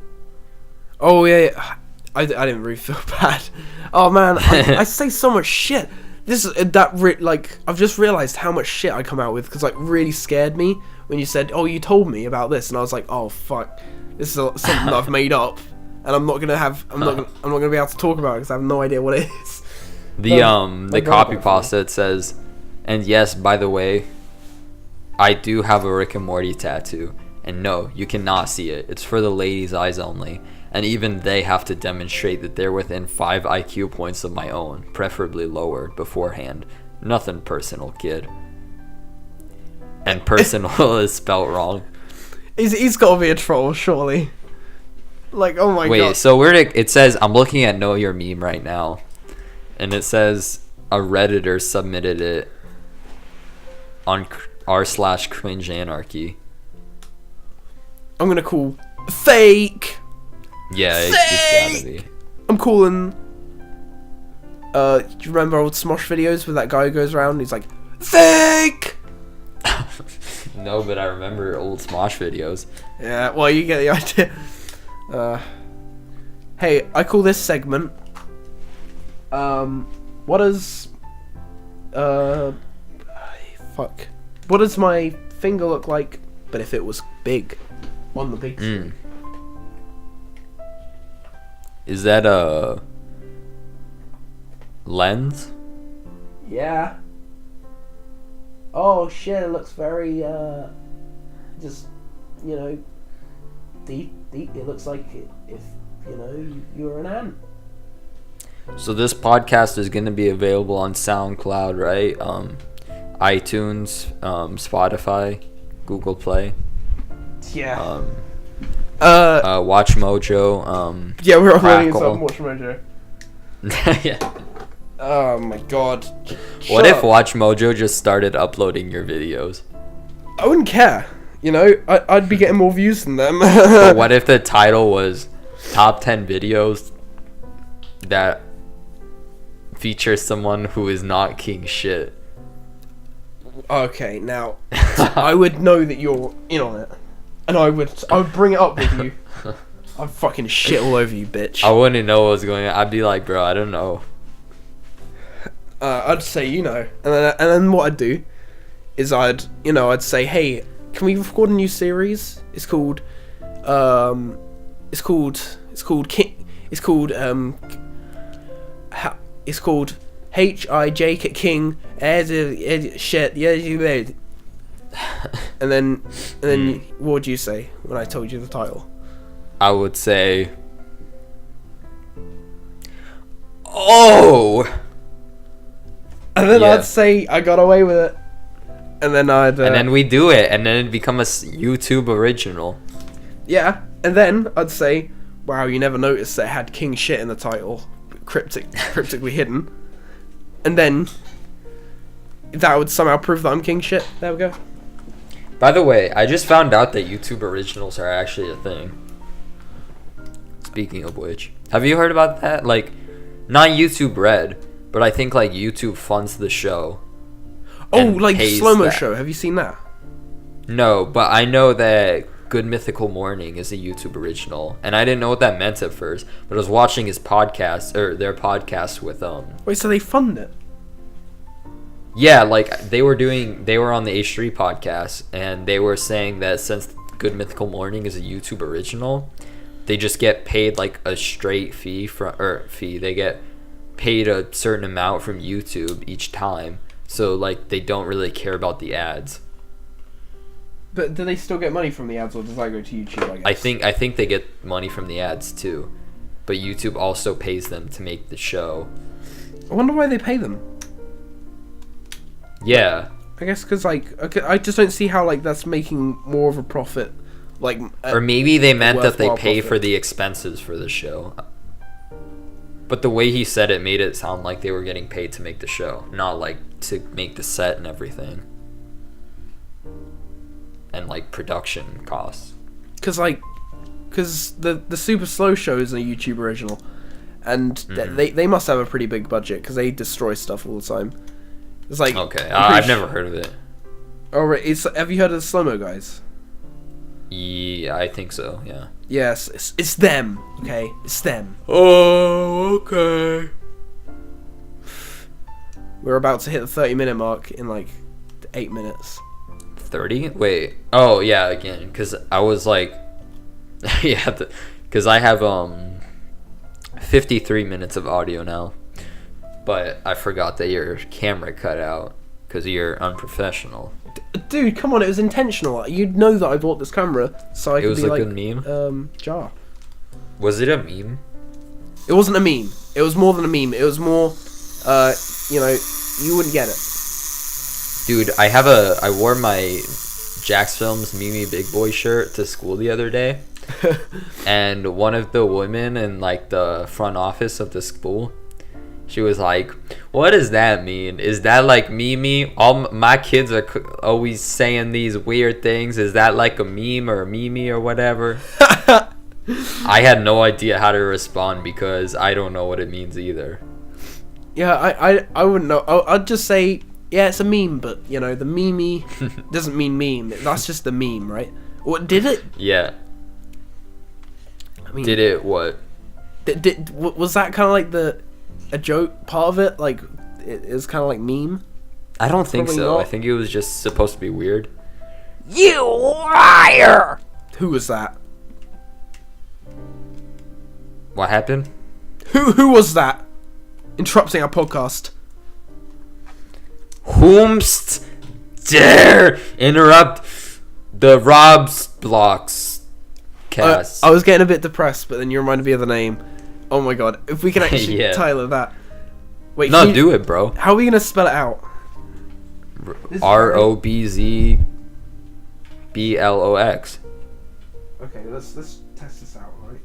Oh yeah. I didn't really feel bad. Oh man, I say so much shit. I've just realized how much shit I come out with because like really scared me when you said, "Oh, you told me about this," and I was like, "Oh fuck, this is something that I've made up, and I'm not gonna be able to talk about it because I have no idea what it is." The copy pasta, it says, and yes, by the way, I do have a Rick and Morty tattoo, and no, you cannot see it. It's for the ladies' eyes only. And even they have to demonstrate that they're within 5 IQ points of my own, preferably lower, beforehand. Nothing personal, kid. And personal is spelt wrong. He's got to be a troll, surely. Like, oh my god. Wait, so it says, I'm looking at Know Your Meme right now, and it says a Redditor submitted it on r/cringe anarchy. I'm gonna call fake. Yeah, it's gotta be. I'm calling. Do you remember old Smosh videos where that guy who goes around and he's like, fake? No, but I remember old Smosh videos. Yeah, well, you get the idea. Hey, I call this segment. What does. Fuck. What does my finger look like, but if it was big? On the big screen. Is that a lens? Yeah. Oh shit, it looks very just, you know, deep. It looks like if, you know, you were an ant. So this podcast is going to be available on SoundCloud, right? iTunes, Spotify, Google Play. Yeah. Watch Mojo. Yeah, we're already on Watch Mojo. Yeah. Oh my god. What if Watch Mojo just started uploading your videos? I wouldn't care. You know, I'd be getting more views than them. But what if the title was top 10 videos that feature someone who is not king shit? Okay, now I would know that you're in on it, and I would bring it up with you. I'd fucking shit all over you, bitch. I wouldn't know what was going on. I'd be like, bro, I don't know. I'd say, you know, and then what I'd do is I'd say, hey, can we record a new series? It's called H.I.J. King shit. Yeah, you made. And then what would you say when I told you the title? I would say, oh. And then I'd say I got away with it. And then and then we do it, and then it'd become a YouTube original. Yeah, and then I'd say, wow, you never noticed that it had king shit in the title, cryptically hidden. and then that would somehow prove that I'm king shit. There we go. By the way, I just found out that YouTube originals are actually a thing. Speaking of which, have you heard about that? Like, not YouTube Red, but I think like YouTube funds the show. Oh, like Slow Mo that. Show. Have you seen that? No, but I know that Good Mythical Morning is a YouTube original, and I didn't know what that meant at first. But I was watching his podcast or their podcast with Wait, so they fund it? Yeah, like they were on the H3 podcast, and they were saying that since Good Mythical Morning is a YouTube original, they just get paid like a straight fee they get paid a certain amount from YouTube each time. So like they don't really care about the ads. But do they still get money from the ads, or does that go to YouTube, I guess? I think they get money from the ads too. But YouTube also pays them to make the show. I wonder why they pay them. Yeah. I guess because, like, okay, I just don't see how, like, that's making more of a profit. Like, or maybe they meant that they pay profit. for the expenses for the show. But the way he said it made it sound like they were getting paid to make the show, not like to make the set and everything. And like production costs. Because the Super Slow Show is a YouTube original, and they must have a pretty big budget because they destroy stuff all the time. It's like, okay, I've never heard of it. Oh, right. Have you heard of the Slow Mo guys? Yeah, I think so. Yeah. Yes, it's them. Okay, it's them. Oh, okay. We're about to hit the 30-minute mark in like 8 minutes. 30? Wait. Oh yeah, again, because I was like, yeah, because I have 53 minutes of audio now, but I forgot that your camera cut out because you're unprofessional. Dude, come on, it was intentional. You'd know that I bought this camera, so I could be like, it was like a meme? Jar. Was it a meme? It wasn't a meme. It was more than a meme. It was more, you wouldn't get it. Dude, I wore my Jax Films Mimi Big Boy shirt to school the other day. And one of the women in like the front office of the school, she was like, "What does that mean? Is that like Mimi? All my kids are always saying these weird things. Is that like a meme or a Mimi or whatever?" I had no idea how to respond because I don't know what it means either. Yeah, I wouldn't know. I'd just say, yeah, it's a meme, but you know, the Mimi doesn't mean meme. That's just the meme, right? What did it? Yeah. I mean, did it what? Was that kind of like a joke part of it? Like it was kind of like meme. I don't think Probably so. not. I think it was just supposed to be weird. You liar! Who was that? What happened? Who was that? Interrupting our podcast. Whomst dare interrupt the ROBZCAST cast? I was getting a bit depressed, but then you reminded me of the name. Oh my god! If we can actually Yeah. title that. Wait, No, do it, bro. How are we gonna spell it out? ROBZBLOX. Okay, let's test this out, right?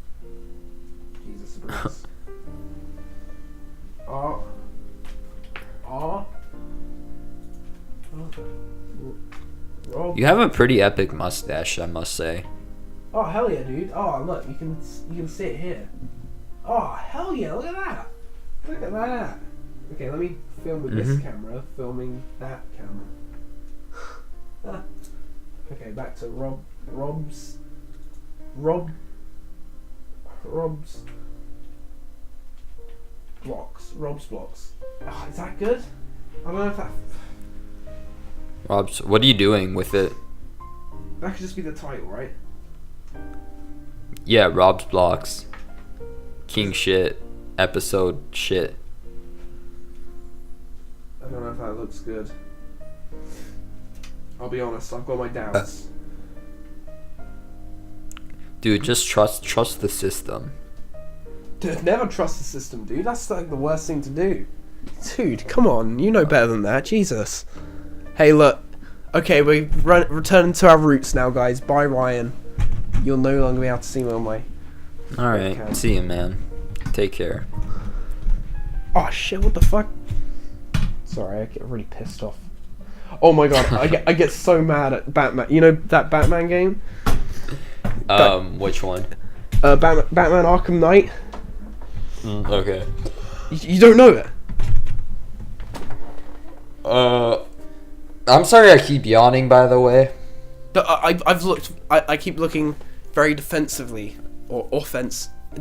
Jesus Christ. Rob. You have a pretty epic mustache, I must say. Oh hell yeah, dude! Oh look, you can see it here. Oh hell yeah! Look at that! Look at that! Okay, let me film with this camera, filming that camera. Okay, back to Rob's blocks. Oh, is that good? I don't know if that Rob's, what are you doing with it? could just be the title, right? Yeah, Rob's Blocks. King shit. Episode shit. I don't know if that looks good. I'll be honest, I've got my doubts. Dude, just trust the system. Dude, never trust the system, dude. That's like the worst thing to do. Dude, come on. You know better than that. Jesus. Hey, look. Okay, we're returning to our roots now, guys. Bye, Ryan. You'll no longer be able to see me on my... Alright, see you, man. Take care. Oh, shit, what the fuck? Sorry, I get really pissed off. Oh my god, I get so mad at Batman. You know that Batman game? Which one? Batman Arkham Knight. Okay. You don't know it? I'm sorry I keep yawning, by the way. I've looked. I keep looking very defensively or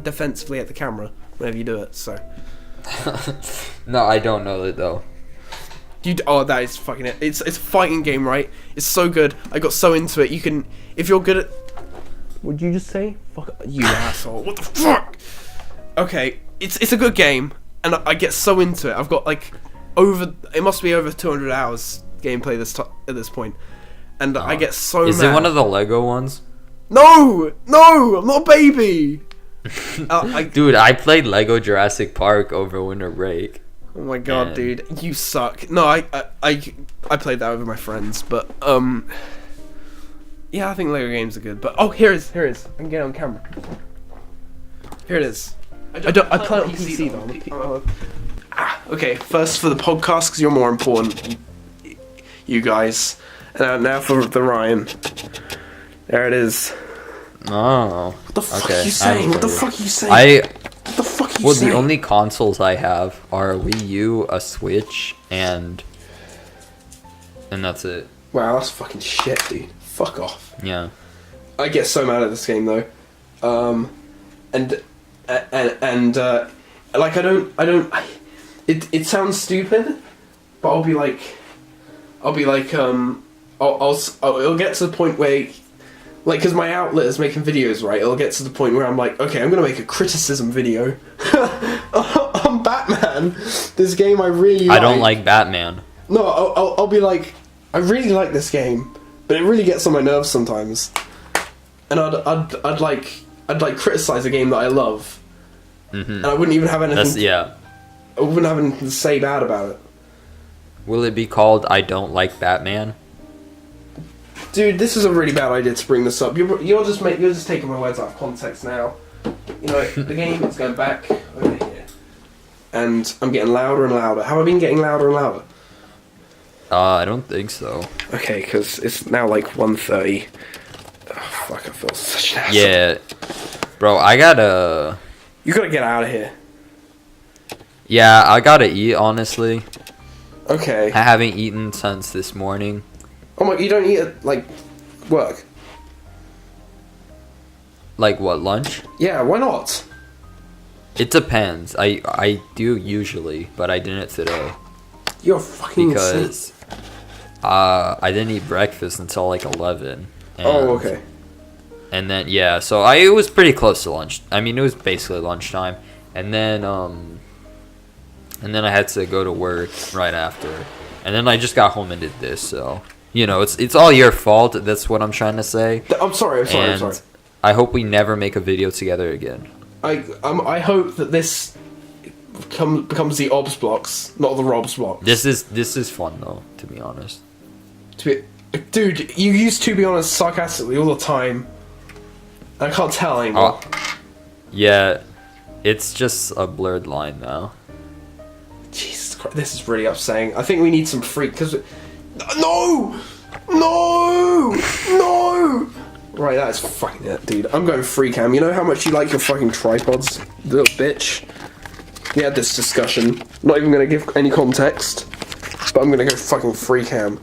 defensively at the camera whenever you do it. So. No, I don't know it though. That is fucking it. It's a fighting game, right? It's so good. I got so into it. You can, if you're good at. What'd you just say? Fuck you, asshole! What the fuck? Okay, it's a good game, and I get so into it. I've got like it must be over 200 hours gameplay at this point, and I get so. Is mad. it one of the Lego ones? No, I'm not a baby. Dude, I played Lego Jurassic Park over winter break. Oh my god, dude, you suck. No, I played that with my friends, but yeah, I think Lego games are good. But here it is. I can get it on camera. Here it is. I play it on PC though. Okay, first for the podcast because you're more important, you guys. And now for the Ryan. There it is. Oh. What the fuck are you saying? What the fuck are you saying? What the fuck are you saying? The only consoles I have are a Wii U, a Switch, and that's it. Wow, that's fucking shit, dude. Fuck off. Yeah. I get so mad at this game though, and like I don't. It sounds stupid, but I'll be like, it'll get to the point where. Like, because my outlet is making videos, right? It'll get to the point where I'm like, okay, I'm going to make a criticism video on Batman. This game I really like. I don't like Batman. No, I'll be like, I really like this game, but it really gets on my nerves sometimes. And I'd like criticize a game that I love, and I wouldn't even have anything. I wouldn't have anything to say bad about it. Will it be called I Don't Like Batman? Dude, this is a really bad idea to bring this up. You're just taking my words out of context now. You know, the game is going back over here, and I'm getting louder and louder. Have I been getting louder and louder? I don't think so. Okay, because it's now like 1:30. Oh, fuck, I feel such an asshole. Yeah, bro, I gotta. You gotta get out of here. Yeah, I gotta eat. Honestly. Okay. I haven't eaten since this morning. Oh my! You don't eat at like work? Like what, lunch? Yeah, why not? It depends. I do usually, but I didn't today. You're fucking because I didn't eat breakfast until like 11. Oh, okay. And then so it was pretty close to lunch. I mean, it was basically lunchtime, and then I had to go to work right after, and then I just got home and did this. So. You know, it's all your fault. That's what I'm trying to say. I'm sorry. I hope we never make a video together again. I hope that this becomes the OBS blocks, not the ROBZ blocks. This is fun though, to be honest. Dude, you used to be honest sarcastically all the time. I can't tell anymore. Yeah, it's just a blurred line now. Jesus Christ, this is really upsetting. I think we need some freak because. No! Right, that's fucking it, dude. I'm going free cam. You know how much you like your fucking tripods, little bitch? We had this discussion. Not even gonna give any context, but I'm gonna go fucking free cam.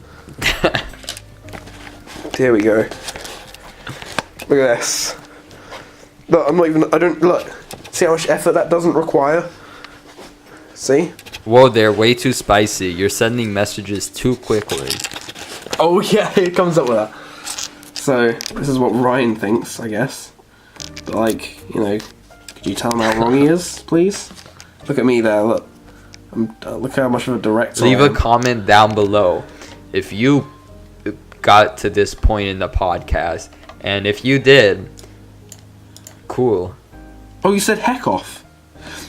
Here we go. Look at this. Look, look. See how much effort that doesn't require? See? Whoa, they're way too spicy. You're sending messages too quickly. Oh yeah, it comes up with that. So, this is what Ryan thinks, I guess. But like, you know, could you tell him how wrong he is, please? Look at me there, look. Look how much of a director Leave a comment down below if you got to this point in the podcast. And if you did, cool. Oh, you said heck off.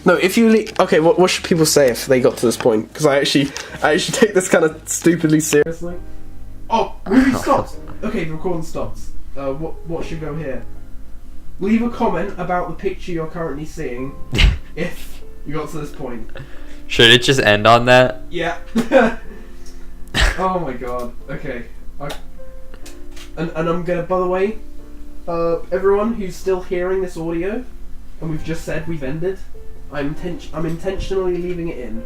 No, if you okay, what should people say if they got to this point? Because I actually take this kind of stupidly seriously. Oh, movie stops. Okay, the recording stops. What should go here? Leave a comment about the picture you're currently seeing if you got to this point. Should it just end on that? Yeah. Oh my god. Okay. And I'm gonna, by the way, everyone who's still hearing this audio, and we've just said we've ended, I'm intentionally leaving it in,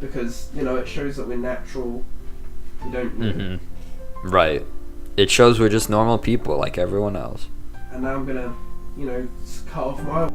because, you know, it shows that we're natural. We don't know. Mm-hmm. Right. It shows we're just normal people like everyone else. And now I'm gonna, you know, cut off my...